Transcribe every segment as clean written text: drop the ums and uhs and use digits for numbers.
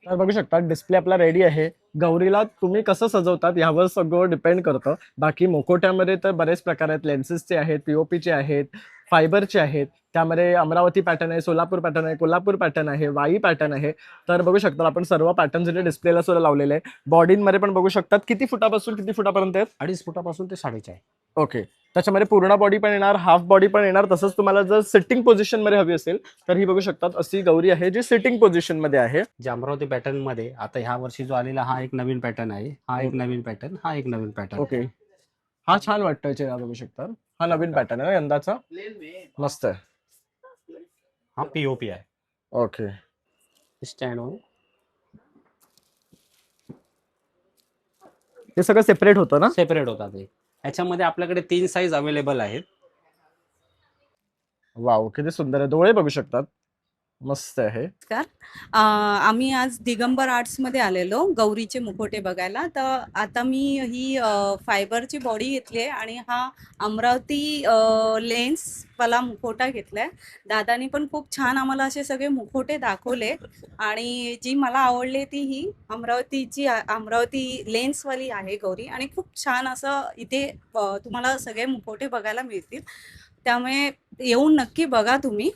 तर बघू शकता डिस्प्ले आपला रेडी आहे. गौरीला तुम्ही कसं सजवतात यावर सगळं डिपेंड करतं. बाकी मुखवट्यामध्ये तर बरेच प्रकार आहेत. लेन्सेसचे आहेत, पी-ओ-पीचे आहेत, फायबरचे आहेत. त्यामध्ये अमरावती पॅटर्न आहे, सोलापूर पॅटर्न आहे, कोल्हापूर पॅटर्न आहे, वाई पॅटर्न आहे. तर बघू शकता आपण सर्व पॅटर्न्स इथे डिस्प्लेला सुद्धा लावलेले आहे. बॉडीमध्ये पण बघू शकतात किती फुटापासून किती फुटापर्यंत आहेत. 2.5 फुटापासून ते 4.5. ओके. त्याच्यामध्ये पूर्ण बॉडी पण येणार, हाफ बॉडी पण येणार. तसंच तुम्हाला जर सिटिंग पोझिशन मध्ये हवी असेल तर ही बघू शकतात अशी गौरी आहे जी सिटिंग पोझिशन मध्ये आहे. जे अमरावती पॅटर्न मध्ये आता ह्या वर्षी जो आलेला हा एक नवीन पॅटर्न आहे, हा एक नवीन पॅटर्न, हा एक नवीन पॅटर्न. ओके. हा छान वाटतोय चेहरा बघू शकता. हा नवीन पॅटर्न आहे यंदाचा. मस्त आहे. हा पीओपी आहे. ओके. स्टँड वर हे सगळं सेपरेट होतं ना? सेपरेट होतात ते. ह्याच्यामध्ये आपल्याकडे 3 साईज अवेलेबल आहेत. वाव किती सुंदर आहे. डोळे बघू शकतात. मस्त आहे. नमस्कार. आम्ही आज दिगंबर आर्ट्समध्ये आलेलो गौरीचे मुखवटे बघायला. तर आता मी ही फायबरची बॉडी घेतली आहे आणि हा अमरावती लेन्सवाला मुखवटा घेतला आहे. दादानी पण खूप छान आम्हाला असे सगळे मुखवटे दाखवले आणि जी मला आवडली ती ही अमरावती लेन्सवाली आहे गौरी आणि खूप छान असं इथे तुम्हाला सगळे मुखवटे बघायला मिळतील. त्यामुळे येऊन नक्की बघा तुम्ही.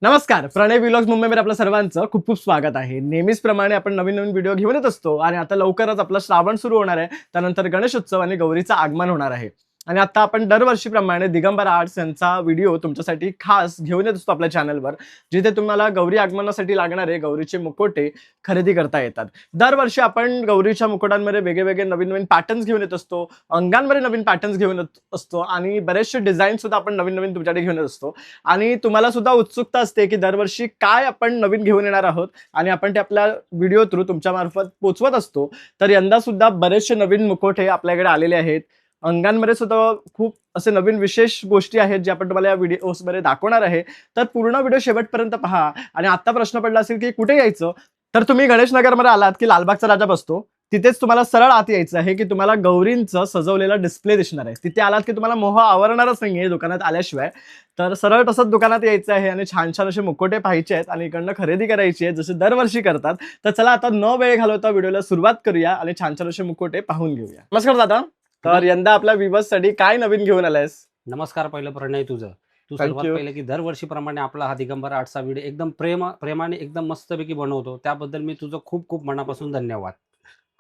नमस्कार. प्रणय व्लॉग्स मुंबईमध्ये आपल्या सर्वांचं खूप खूप स्वागत आहे. नेहमीच प्रमाणे आपण नवीन नवीन व्हिडिओ घेऊन येत असतो आणि आता लवकरच आपला श्रावण सुरू होणार आहे. त्यानंतर गणेशोत्सव आणि गौरीचं आगमन होणार आहे. आणि आता आपण दरवर्षीप्रमाणे दिगंबर आर्ट्स यांचा व्हिडिओ तुमच्यासाठी खास घेऊन येत असतो आपल्या चॅनलवर, जिथे तुम्हाला गौरी आगमनासाठी लागणारे गौरीचे मुखवटे खरेदी करता येतात. दरवर्षी आपण गौरीच्या मुकुटांमध्ये वेगवेगळे नवीन नवीन पॅटर्न्स घेऊन येत असतो, अंगांमध्ये नवीन पॅटर्न्स घेऊन येत असतो आणि बरेचसे डिझाईन सुद्धा आपण नवीन नवीन तुमच्याकडे घेऊन येत असतो. आणि तुम्हाला सुद्धा उत्सुकता असते की दरवर्षी काय आपण नवीन घेऊन येणार आहोत आणि आपण ते आपल्या व्हिडिओ थ्रू तुमच्या मार्फत पोहोचवत असतो. तर यंदा सुद्धा बरेचसे नवीन मुखवटे आपल्याकडे आलेले आहेत. अंगांमध्ये सुद्धा खूप असे नवीन विशेष गोष्टी आहेत जे आपण तुम्हाला या व्हिडिओमध्ये दाखवणार आहे. तर पूर्ण व्हिडिओ शेवटपर्यंत पहा. आणि आता प्रश्न पडला असेल की कुठे यायचं, तर तुम्ही गणेशनगरमध्ये आलात की लालबागचा राजा बसतो तिथेच तुम्हाला सरळ आत यायचं आहे की तुम्हाला गौरींचं सजवलेला डिस्प्ले दिसणार आहे. तिथे आलात की तुम्हाला मोह आवरणारच नाहीये दुकानात आल्याशिवाय. तर सरळ तसंच दुकानात यायचं आहे आणि छान छान असे मुखवटे पाहायचे आहेत आणि इकडनं खरेदी करायची आहे जसे दरवर्षी करतात. तर चला आता न वेळ घालवता व्हिडिओला सुरुवात करूया आणि छान छान असे मुखवटे पाहून घेऊया. नमस्कार दादा. तर यंदा आपल्या व्ह्यूअर्ससाठी काय नवीन घेऊन आलायस? नमस्कार. पहिलं प्रणय तुझं. तू Thank सर्वात you. पहिले की दरवर्षीप्रमाणे आपला हा दिगंबर आर्टचा व्हिडिओ एकदम प्रेमाने एकदम मस्तपैकी बनवतो. त्याबद्दल मी तुझं खूप खूप मनापासून धन्यवाद.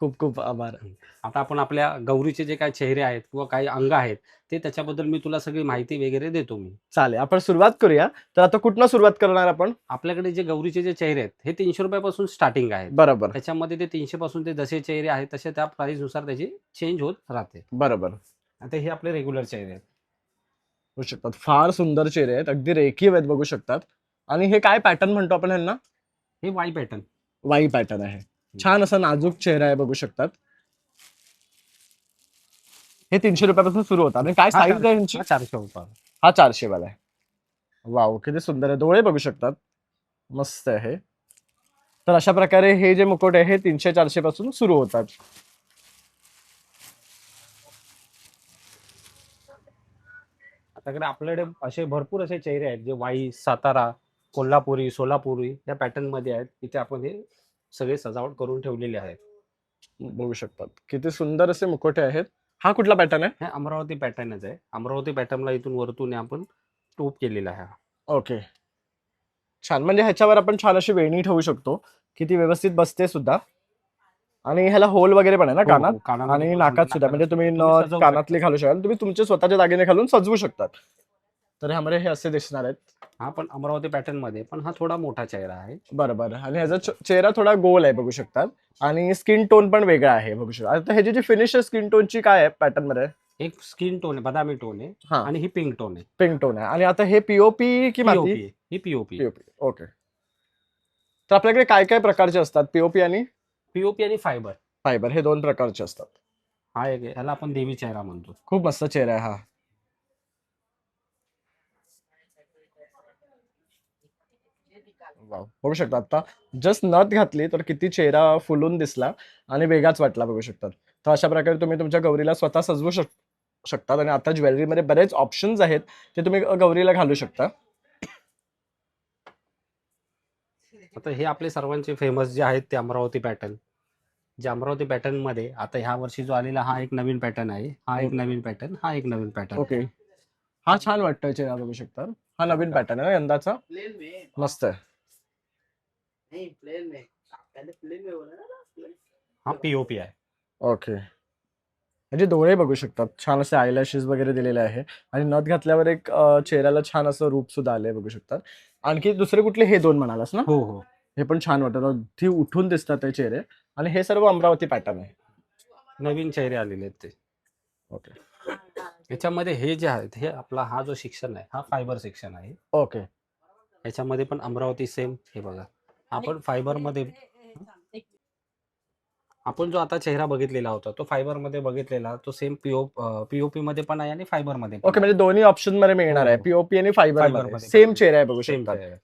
खूप खूप आभार. आता आपण आपल्या गौरीचे जे काही चेहरे आहेत किंवा काही अंग आहेत ते त्याच्याबद्दल मी तुला सगळी माहिती वगैरे देतो मी. चालेल, आपण सुरुवात करूया. तर आता कुठनं सुरुवात करणार आपण? आपल्याकडे जे गौरीचे जे चेहरे आहेत हे 300 रुपयापासून स्टार्टिंग आहेत. बरोबर त्याच्यामध्ये ते 300 पासून ते जसे चेहरे आहेत तसे त्या प्राइस नुसार त्याची चेंज होत राहते. बरोबर. आता हे आपले रेग्युलर चेहरे आहेत. बघू शकतात फार सुंदर चेहरे आहेत, अगदी रेखीव आहेत बघू शकतात. आणि हे काय पॅटर्न म्हणतो आपण यांना? हे वाई पॅटर्न. वाई पॅटर्न आहे. छान असा नाजूक चेहरा आहे बघू शकतात. हे 300 रुपयापासून सुरू होतात. आणि काय साईज आहे यांची? 400 रुपये. हा 400 वाला आहे. वाव किती सुंदर आहे. डोळे बघू शकतात. मस्त आहे. तर अशा प्रकारे हे जे मुकुट आहे हे 300-400 पासून सुरू होतात. आपल्याकडे असे भरपूर असे चेहरे आहेत जे वाई, सातारा, कोल्हापुरी, सोलापुरी या पॅटर्न मध्ये आहेत. इथे आपण हे सगळे सजावट करून ठेवलेले आहेत. बघू शकतात किती सुंदर असे मुकुटे आहेत. हा कुठला पॅटर्न आहे? हे अमरावती पॅटर्नच आहे. अमरावती पॅटर्नला इथून वरतून आपण टोप केलेला आहे. ओके. छान. म्हणजे ह्याच्यावर आपण छान अशी वेणी ठेवू शकतो. किती व्यवस्थित बसते सुद्धा. आणि ह्याला होल वगैरे पण आहे ना कानात? कानामध्ये आणि पण नाकात सुद्धा. म्हणजे तुम्ही नथ सजवू कानातले घालू शकाल. तुम्ही तुमचे स्वतःच्या दागिने घालून सजवू शकतात. तर ह्यामध्ये हे असे दिसणार आहेत. हा पण अमरावती पॅटर्न मध्ये पण हा थोडा मोठा चेहरा आहे. बरोबर. आणि ह्याचा चेहरा थोडा गोल आहे बघू शकतात. आणि स्किन टोन पण वेगळा आहे बघू शकता. आता ह्याची जी फिनिश आहे स्किन टोनची काय आहे पॅटर्न मध्ये? एक स्किन टोन आहे, बदामी टोन आहे. हा. आणि ही पिंक टोन आहे. पिंक टोन आहे. आणि आता हे पीओपी की माती? पीओपी. ही पीओपी. पीओपी. ओके. तर आपल्याकडे काय काय प्रकारचे असतात? पीओपी आणि पीओपी आणि फायबर. फायबर हे 2 प्रकारचे असतात. हा एक ह्याला आपण देवी चेहरा म्हणतो. खूप मस्त चेहरा आहे हा. वाव. बघू शकता आता जस्ट नथ घातली तर किती चेहरा फुलून दिसला आणि वेगळाच वाटला बघू शकतात. तर अशा प्रकारे तुम्ही तुमच्या गौरीला स्वतः सजवू शकतात. आणि आता ज्वेलरीमध्ये बरेच ऑप्शन्स आहेत ते तुम्ही गौरीला घालू शकता. आता हे आपले सर्वांचे फेमस जे आहेत ते अमरावती पॅटर्न. जे अमरावती पॅटर्न मध्ये आता ह्या वर्षी जो आलेला हा एक नवीन पॅटर्न आहे, हा एक नवीन पॅटर्न, हा एक नवीन पॅटर्न. ओके, हा छान वाटतोय चेहरा, बघू शकता. हा नवीन पॅटर्न आहे ना यंदाचा, मस्त आहे. हा पीओपी आहे. ओके, म्हणजे डोळे बघू शकतात, छान असे आयलॅशेस वगैरे दिलेले आहे आणि नथ घातल्यावर एक चेहऱ्याला छान असं रूप सुद्धा आलंय, बघू शकतात. आणखी दुसरे कुठले, हे दोन म्हणालास ना? हो हो, हे पण छान वाटतात, अगदी उठून दिसतात ते चेहरे. आणि हे सर्व अमरावती पॅटर्न आहे. नवीन चेहरे आलेले आहेत ते. ओके याच्यामध्ये हे जे आहेत, हे आपला हा जो सेक्शन आहे हा फायबर सेक्शन आहे. ओके, याच्यामध्ये पण अमरावती सेम. हे बघा, आपण फायबर मध्ये, आपण जो आता चेहरा बघितलेला होता तो फायबर मध्ये बघितलेला, तो सेम पीओपी मध्ये पण आहे आणि फायबर मध्ये पण ओके, म्हणजे दोन्ही ऑप्शन मध्ये मिळणार आहे, हो. पीओपी आणि फायबर फायबर मध्ये मध्ये सेम पण चेहरा आहे, बघू सेम शकतात. चेहरा.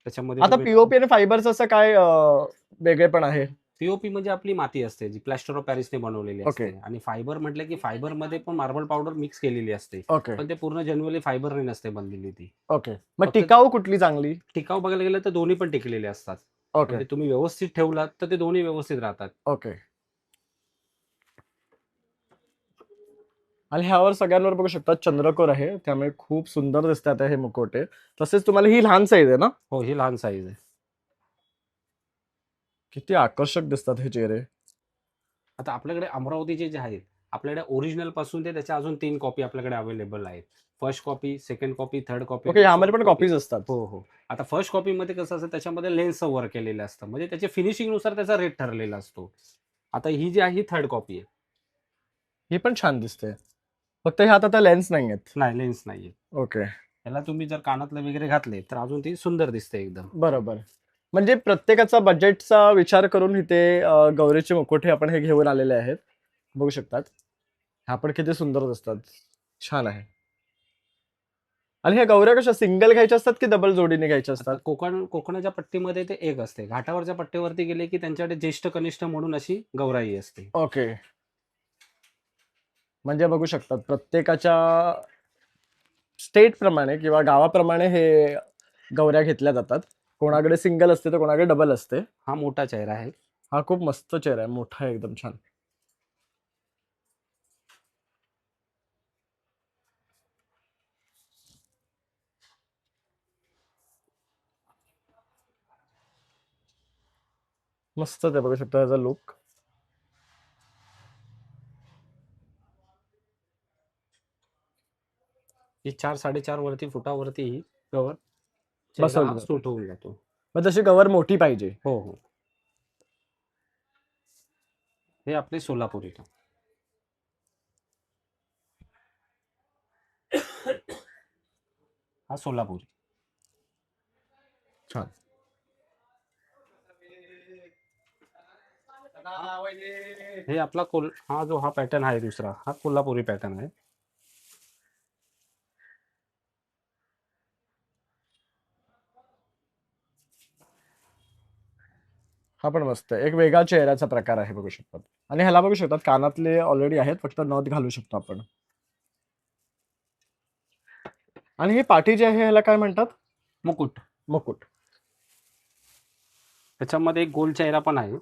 त्याच्यामध्ये आता पीओपी आणि फायबरचं असं काय वेगळेपण आहे? पीओपी म्हणजे आपली माती असते जी प्लॅस्टर ऑफ पॅरिसने बनवलेली ओके. असते, आणि फायबर म्हटलं की फायबर मध्ये पण मार्बल पावडर मिक्स केलेली असते, ओके पण ते पूर्ण जनरली फायबरने नसते बनलेली ती. ओके, मग फक्त- टिकाऊ कुठली चांगली? टिकाऊ बघायला गेलं तर दोन्ही पण टिकलेले असतात. ओके म्हणजे तुम्ही व्यवस्थित ठेवलात तर ते दोन्ही व्यवस्थित राहतात. ओके. आणि ह्यावर सगळ्यांवर बघू शकता चंद्रकोर आहे, त्यामुळे खूप सुंदर दिसतात हे मुखवटे. तसेच तुम्हाला ही लहान साईज आहे ना? हो, ही लहान साईज आहे. किती आकर्षक दिसतात हे चेहरे. आता आपल्याकडे अमरावतीचे जे आहेत, आपल्याकडे ओरिजिनल पासून ते त्याच्या अजून 3 कॉपी आपल्याकडे अवेलेबल आहेत. First copy, second copy, third copy. Okay, यामध्ये पण कॉपीज असतात. हो हो. आता फर्स्ट कॉपी मध्ये कसं असतं, त्याच्यामध्ये लेन्सचं वर्क केलेलं असतं, म्हणजे त्याच्या फिनिशिंग नुसार त्याचा रेट ठरलेला असतो. आता ही जी आहे ही थर्ड कॉपी आहे. ही पण छान दिसते, फक्त ह्यात आता लेन्स नाही आहेत. नाही, लेन्स नाहीये. ओके, याला तुम्ही जर कानातलं वगैरे घातले तर अजून ती सुंदर दिसते एकदम. बरोबर. म्हणजे प्रत्येकाचा बजेटचा विचार करून इथे गौरीचे मुखवटे आपण हे घेऊन आलेले आहेत, बघू शकतात. हा पण किती सुंदर दिसतात, छान आहे. आणि ह्या गौऱ्या कशा सिंगल घ्यायच्या असतात की डबल जोडीने घ्यायच्या आता असतात? कोकणाच्या पट्टीमध्ये ते एक असते, घाटावरच्या पट्टीवरती गेले की त्यांच्याकडे ज्येष्ठ कनिष्ठ म्हणून अशी गौराई असते. ओके, म्हणजे बघू शकतात प्रत्येकाच्या स्टेट प्रमाणे किंवा गावाप्रमाणे हे गौऱ्या घेतल्या जातात. कोणाकडे सिंगल असते तर कोणाकडे डबल असते. हा मोठा चेहरा आहे. हा खूप मस्त चेहरा आहे, मोठा आहे, एकदम छान. मस्त आहे, बघू शकता त्याचा लुक. ही 4-4.5 वरती फुटावरती ही कवर बसवली चेहरा जाते. सूट होऊन जातो. मग तशी गवर मोठी पाहिजे. हो हो. हे आपले सोलापुरी. हा सोलापुरी. छान. हे आपला हा जो हा पॅटर्न आहे दुसरा, हा कोल्हापुरी पॅटर्न आहे. हा पण मस्त आहे, एक वेगळा चेहऱ्याचा प्रकार आहे, बघू शकतात. आणि ह्याला बघू शकतात कानातले ऑलरेडी आहेत, फक्त नथ घालू शकतो आपण. आणि हे पाठी जे आहे ह्याला काय म्हणतात? मुकुट. मुकुट. त्याच्यामध्ये एक गोल चेहरा पण आहे.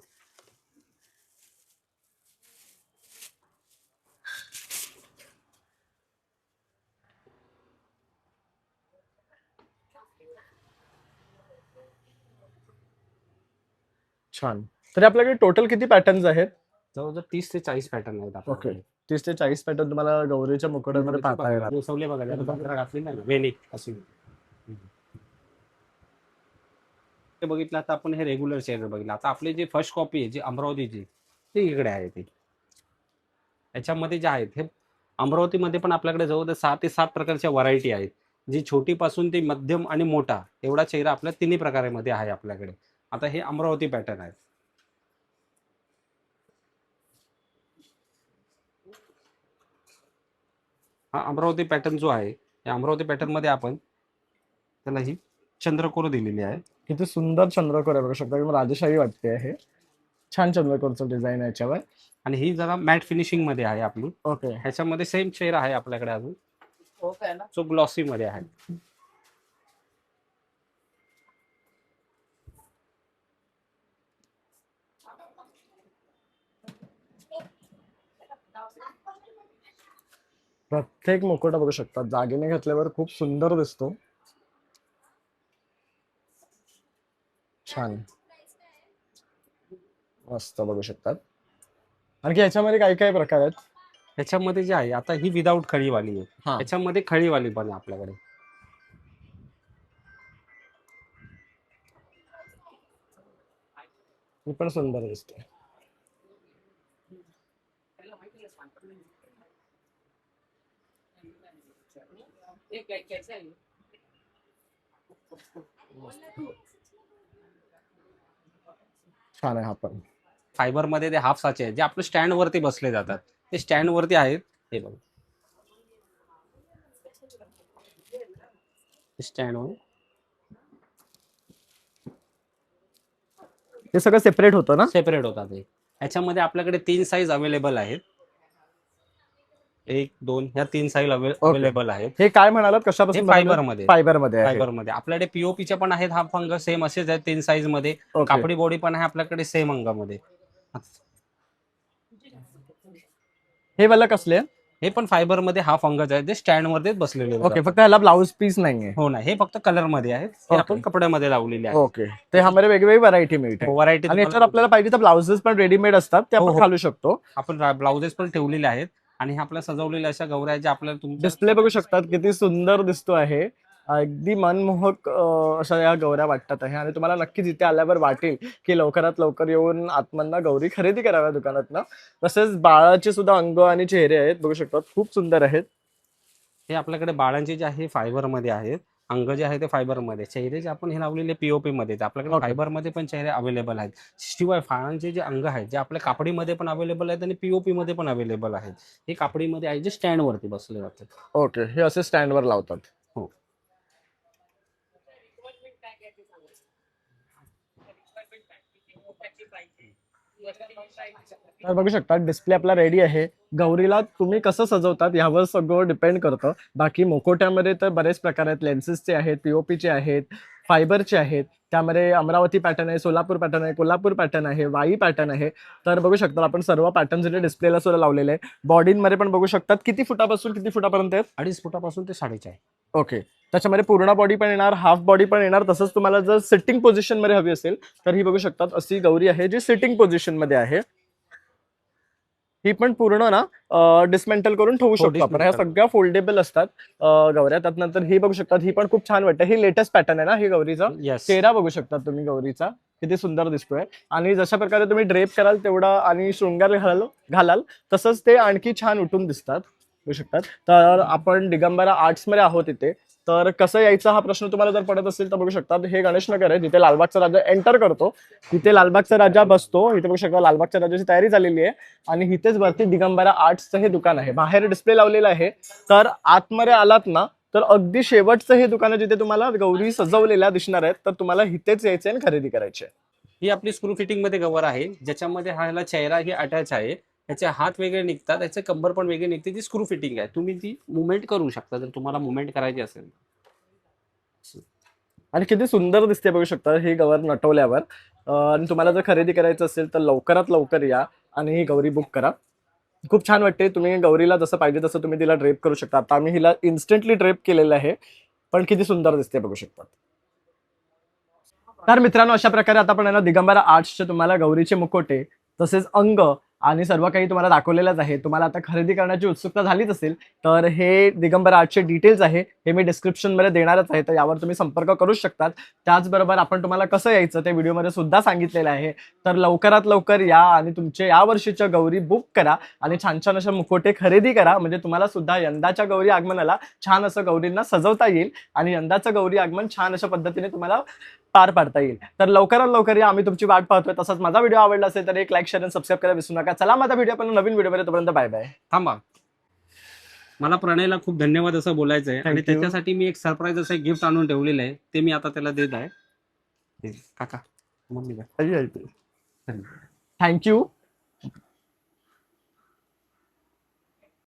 छान. तरी आपल्याकडे टोटल किती पॅटर्न्स आहेत? जवळजवळ 30 ते 40 पॅटर्न आहेत ओके, आपल्याकडे. 30 ते 40 पॅटर्न तुम्हाला गौरीच्या मुकुटामध्ये पाहता येणार. गोसवले बघा, त्याला बंदरा घातली नाही ना, वेणी अशी. ते बघितलं आता आपण, हे रेग्युलर चेहरे बघितलं. आता आपले जे फर्स्ट कॉपी आहे जी अमरावतीची, ती इकडे आहे. ती याच्यामध्ये जे आहेत, हे अमरावतीमध्ये पण आपल्याकडे जवळ 6 ते 7 प्रकारच्या व्हरायटी आहेत, जी छोटी पासून ते मध्यम आणि मोठा एवढा चेहरा आपल्या तिन्ही प्रकारामध्ये आहे आपल्याकडे. आता हे अमरावती पॅटर्न आहे. हा अमरावती पॅटर्न जो आहे, या अमरावती पॅटर्न मध्ये आपण त्याला ही चंद्रकोर दिलेली आहे. किती सुंदर चंद्रकोर आहे, बघू शकता, एकदम राजेशाही वाटते आहे. छान चंद्रकोरचं डिझाईन आहे याच्यावर. आणि ही जरा मॅट फिनिशिंग मध्ये आहे आपली. ओके, ह्याच्यामध्ये सेम चेहरा आहे आपल्याकडे अजून, जो ग्लॉसी मध्ये आहे. प्रत्येक मुकुटा बघू शकता जागेने घातल्यावर खूप सुंदर दिसतो. छान, मस्त बघू शकतात. आणखी याच्यामध्ये काय काय प्रकार आहेत? त्याच्यामध्ये जे आहे आता ही विदाऊट खळीवाली आहे. हा, त्याच्यामध्ये खळीवाली पण आहे आपल्याकडे. ही पण सुंदर दिसते. छान आहे हा पण. फायबर मध्ये ते हाफ साचे आहेत जे आपल्या स्टँड वरती बसले जातात. ते स्टँड वरती आहेत. हे बघा स्टँड वर हे सगळं सेपरेट होतं ना? सेपरेट होतात. हे याच्यामध्ये आपल्याकडे 3 साईज अवेलेबल आहेत. 1 2 ह्या 3 साईज अवेलेबल आहेत. हे काय म्हणालात हे कशापासून? फायबर मध्ये. फायबर मध्ये आहे. फायबर मध्ये आपल्याकडे पीओपीच्या पण आहेत. हाफ अंग सेम असेच आहेत 3 साईज मध्ये. ओके. कापडी बॉडी पण आहे आपल्याकडे सेम अंगामध्ये. हे वाला कसले? हे पण फायबर मध्ये हाफ अंगच आहेत. जे स्टँड वरतीच बसलेले आहेत. ओके, फक्त ह्याला ब्लाउज पीस नाहीये. हो ना, हे फक्त कलर मध्ये आहेत. हे ओके. आपण कपड्यामध्ये लावलेले आहेत. ओके, ते ह्यामध्ये वेगवेगळी व्हरायटी मिळते. व्हरायटी आणि याच्यावर आपल्याला पाहिजे तर ब्लाउजेस पण रेडीमेड असतात, ते हो, आपण हो. घालू शकतो. आपण ब्लाउजेस पण ठेवलेले आहेत. आणि हे आपल्या सजवलेल्या अशा गौऱ्या आहेत, ज्या आपल्याला तुमच्या डिस्प्ले बघू शकतात किती सुंदर दिसतो आहे. अगदी मनमोहक अशा या गौऱ्या वाटतात आहे. आणि तुम्हाला नक्कीच इथे आल्यावर वाटेल की लवकरात लवकर येऊन आत्मन्ना गौरी खरेदी कराव्या दुकानातनं. तसेच बाळाचे सुद्धा अंग आणि चेहरे आहेत बघू शकतात, खूप सुंदर आहेत. हे आपल्याकडे बाळांचे जे आहे फायबर मध्ये आहेत. अंग जे आहे ते फायबर मध्ये. चेहरे जे आपण हे लावलेले पीओपी मध्ये आहेत. आपल्याकडे ओके. फायबर मध्ये पण चेहरे अवेलेबल आहेत. शिवाय फाळांचे जे अंग आहेत जे आपल्या कापडीमध्ये पण अवेलेबल आहेत आणि पीओपी मध्ये पण अवेलेबल आहेत. हे कापडीमध्ये आहे जे स्टँड वरती बसले जातात. ओके, हे असे स्टँडवर लावतात. हो. तर बघू शकता डिस्प्ले आपला रेडी आहे. गौरीला तुम्ही कसं सजवतात यावर सगळं डिपेंड करतं. बाकी मुखवट्यामध्ये तर बरेच प्रकार आहेत. लेन्सेसचे आहेत, पीओपीचे आहेत, फायबरचे आहेत. त्यामध्ये अमरावती पॅटर्न आहे, सोलापूर पॅटर्न आहे, कोल्हापूर पॅटर्न आहे, वाई पॅटर्न आहे. तर बघू शकता आपण सर्व पॅटर्न इथे डिस्प्लेला सुद्धा लावलेले आहे. बॉडीमध्ये पण बघू शकतात किती फुटापासून किती फुटापर्यंत आहेत. 2.5 फुटापासून ते 4.5. ओके, त्याच्यामध्ये पूर्ण बॉडी पण येणार, हाफ बॉडी पण येणार. तसंच तुम्हाला जर सिटिंग पोझिशन मध्ये हवी असेल तर ही बघू शकतात अशी गौरी आहे जी सिटिंग पोझिशन मध्ये आहे. ही पण पूर्ण ना डिसमेंटल करून ठेवू शकतो आपण. ह्या सगळ्या फोल्डेबल असतात गौऱ्या. त्यानंतर ही बघू शकतात, ही पण खूप छान वाटते. ही लेटेस्ट पॅटर्न आहे ना ही गौरीचा. येस. चेहरा बघू शकता तुम्ही गौरीचा किती सुंदर दिसतोय. आणि जशा प्रकारे तुम्ही ड्रेप कराल तेवढा आणि शृंगार घालाल तसंच ते आणखी छान उठून दिसतात बघू शकतात. तर आपण दिगंबरा आर्ट्स मध्ये आहोत इथे. तर कसं यायचा हा प्रश्न तुम्हाला जर पडत असेल तर बघू शकता हे गणेश नगर आहे, जिथे लालबागचा राजा एंटर करतो. तिथे लालबागचा राजा बसतो. इथे बघू शकता लालबागच्या राजाची तयारी झालेली आहे. आणि इथेच वरती दिगंबरा आर्ट्सचं हे दुकान आहे. बाहेर डिस्प्ले लावलेला आहे. तर आतमध्ये आलात ना तर अगदी शेवटचं हे दुकान आहे जिथे तुम्हाला गौरी सजवलेल्या दिसणार आहेत. तर तुम्हाला इथेच यायचे आणि खरेदी करायची आहे. ही आपली स्क्रू फिटिंग मध्ये गवर आहे, ज्याच्यामध्ये ह्याला चेहरा ही अटॅच आहे. याचे हात वेगळे निघतात, याचे कंबर पण वेगळे निघते. ती स्क्रू फिटिंग आहे. तुम्ही ती मुवमेंट करू शकता जर तुम्हाला मुवमेंट करायची असेल. आणि किती सुंदर दिसते बघू शकता ही गवर नटवल्यावर. आणि तुम्हाला जर खरेदी करायचं असेल तर लवकरात लवकर या आणि ही गौरी बुक करा. खूप छान वाटते. तुम्ही गौरीला जसं पाहिजे तसं तुम्ही तिला ड्रेप करू शकता. आता आम्ही हिला इन्स्टंटली ड्रेप केलेलं आहे, पण किती सुंदर दिसते बघू शकता. तर मित्रांनो अशा प्रकारे आता आपण दिगंबरा आर्ट्सचे तुम्हाला गौरीचे मुखोटे तसेच अंग आणि सर्व काही तुम्हाला दाखवलेलंच आहे. तुम्हाला आता खरेदी करण्याची उत्सुकता झालीच असेल तर हे दिगंबरा आर्टचे डिटेल्स आहे हे मी डिस्क्रिप्शन मध्ये देणारच आहे. तर यावर तुम्ही संपर्क करू शकतात. त्याचबरोबर आपण तुम्हाला कसं यायचं ते व्हिडिओमध्ये सुद्धा सांगितलेलं आहे. तर लवकरात लवकर या आणि तुमचे या वर्षीच्या गौरी बुक करा आणि छान छान अशा मुखोटे खरेदी करा. म्हणजे तुम्हाला सुद्धा यंदाच्या गौरी आगमनाला छान असं गौरींना सजवता येईल आणि यंदाचं गौरी आगमन छान अशा पद्धतीने तुम्हाला पार पाडता येईल. तर लवकरात लवकर या, आम्ही तुमची वाट पाहतोय. तसंच माझा व्हिडिओ आवडला असेल तर एक लाईक शेअर आणि सबस्क्राईब करायला विसरू नका. चला माझा व्हिडिओ पण नवीन व्हिडिओ तोपर्यंत बाय बाय. थांबा, मला प्रणयला खूप धन्यवाद असं बोलायचं आहे. आणि Thank you. त्याच्यासाठी मी एक सरप्राईज असं गिफ्ट आणून ठेवलेलं आहे, ते मी आता त्याला देत आहे. काका मम्मी थँक्यू.